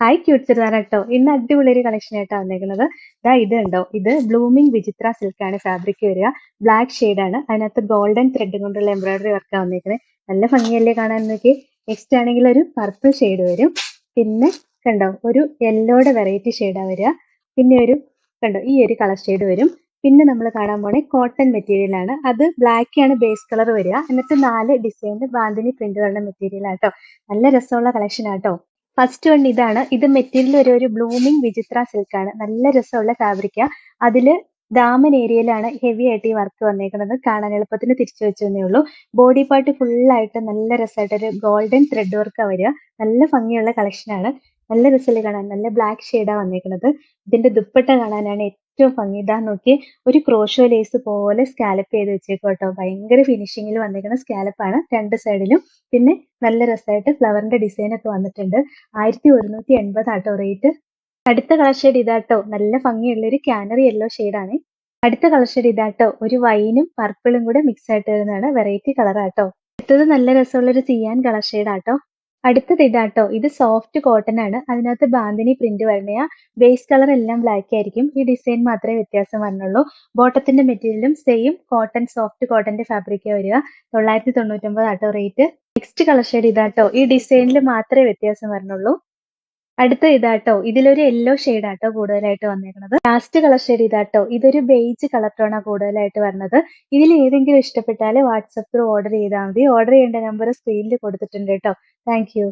Hi ക്യൂട്ട്സിറാണ് കേട്ടോ. ഇന്ന് അടിപൊളി ഒരു കളക്ഷൻ ആയിട്ടാണ് വന്നേക്കുന്നത്. ദാ ഇത് ഉണ്ടോ, ഇത് ബ്ലൂമിംഗ് വിചിത്ര സിൽക്ക് ആണ് ഫാബ്രിക് വരിക. ബ്ലാക്ക് ഷെയ്ഡ് ആണ്, അതിനകത്ത് ഗോൾഡൻ ത്രെഡ് കൊണ്ടുള്ള എംബ്രോയിഡറി വർക്കാണ് വന്നേക്കുന്നത്. നല്ല ഭംഗിയല്ലേ കാണാൻ നോക്കി. നെക്സ്റ്റ് ആണെങ്കിൽ ഒരു പർപ്പിൾ ഷെയ്ഡ് വരും. പിന്നെ കണ്ടോ, ഒരു യെല്ലോയുടെ വെറൈറ്റി ഷെയ്ഡാണ് വരിക. പിന്നെ ഒരു കണ്ടോ, ഈ ഒരു കളർ ഷെയ്ഡ് വരും. പിന്നെ നമ്മൾ കാണാൻ പോണേ കോട്ടൺ മെറ്റീരിയൽ ആണ്. അത് ബ്ലാക്ക് ആണ് ബേസ് കളർ വരിക. എന്നിട്ട് 4 ഡിസൈൻ ബാന്തിനി പ്രിന്റ് വരുന്ന മെറ്റീരിയൽ ആട്ടോ. നല്ല രസമുള്ള കളക്ഷൻ ആട്ടോ. ഫസ്റ്റ് വൺ ഇതാണ്. ഇത് മെറ്റീരിയൽ ഒരു ബ്ലൂമിംഗ് വിചിത്ര സിൽക്ക് ആണ്. നല്ല രസമുള്ള ഫാബ്രിക്കാ. അതില് ദാമൻ ഏരിയയിലാണ് ഹെവി ആയിട്ട് ഈ വർക്ക് വന്നേക്കുന്നത്. കാണാൻ എളുപ്പത്തിന് തിരിച്ചു വെച്ചതേ ഉള്ളൂ. ബോഡി പാർട്ട് ഫുൾ ആയിട്ട് നല്ല രസമായിട്ട് ഒരു ഗോൾഡൻ ത്രെഡ് വർക്കാ വരിക. നല്ല ഭംഗിയുള്ള കളക്ഷൻ ആണ്. നല്ല രസമില്ല കാണാൻ. നല്ല ബ്ലാക്ക് ഷെയ്ഡാ വന്നേക്കുന്നത്. ഇതിന്റെ ദുപ്പട്ട കാണാനാണ് ഏറ്റവും ഭംഗി. ഇതാ നോക്കി, ഒരു ക്രോഷോ ലേസ് പോലെ സ്കാലപ്പ് ചെയ്ത് വെച്ചേക്കും കേട്ടോ. ഭയങ്കര ഫിനിഷിങ്ങിൽ വന്നേക്കുന്ന സ്കാലപ്പാണ് രണ്ട് സൈഡിലും. പിന്നെ നല്ല രസമായിട്ട് ഫ്ലവറിന്റെ ഡിസൈൻ ഒക്കെ വന്നിട്ടുണ്ട്. 1180 ആട്ടോ റേറ്റ്. അടുത്ത കളർ ഷെയ്ഡ് ഇതാട്ടോ. നല്ല ഭംഗിയുള്ള ഒരു കാനറി യെല്ലോ ആണ്. അടുത്ത കളർ ഷെയ്ഡ് ഇതാട്ടോ. ഒരു വൈനും പർപ്പിളും കൂടെ മിക്സ് ആയിട്ട് വരുന്നതാണ്. വെറൈറ്റി കളർ ആട്ടോ. അടുത്തത് നല്ല രസമുള്ള ഒരു സിയാൻ കളർ ഷെയ്ഡ് ആട്ടോ. അടുത്തത് ഇതാട്ടോ. ഇത് സോഫ്റ്റ് കോട്ടൺ ആണ്. അതിനകത്ത് ബാന്തിനി പ്രിന്റ് വരണയാ. ബേസ് കളർ എല്ലാം ബ്ലാക്ക് ആയിരിക്കും. ഈ ഡിസൈൻ മാത്രമേ വ്യത്യാസം വരണുള്ളൂ. ബോട്ടത്തിന്റെ മെറ്റീരിയലും സെയിം കോട്ടൺ, സോഫ്റ്റ് കോട്ടന്റെ ഫാബ്രിക്കാ വരിക. 999 ആട്ടോ റേറ്റ്. നെക്സ്റ്റ് കളർ ഷെയ്ഡ് ഇതാട്ടോ. ഈ ഡിസൈനിൽ മാത്രമേ വ്യത്യാസം വരണുള്ളൂ. അടുത്ത ഇതാട്ടോ. ഇതിലൊരു യെല്ലോ ആട്ടോ കൂടുതലായിട്ട് വന്നേക്കുന്നത്. ലാസ്റ്റ് കളർ ഷെയ്ഡ് ഇതാട്ടോ. ഇതൊരു ബേജ് കളർ ടോണാ കൂടുതലായിട്ട് വരുന്നത്. ഇതിൽ ഏതെങ്കിലും ഇഷ്ടപ്പെട്ടാൽ വാട്സപ്പ് ത്രൂ ഓർഡർ ചെയ്താൽ മതി. ഓർഡർ ചെയ്യേണ്ട നമ്പർ സ്ക്രീനിൽ കൊടുത്തിട്ടുണ്ട് കേട്ടോ. Thank you.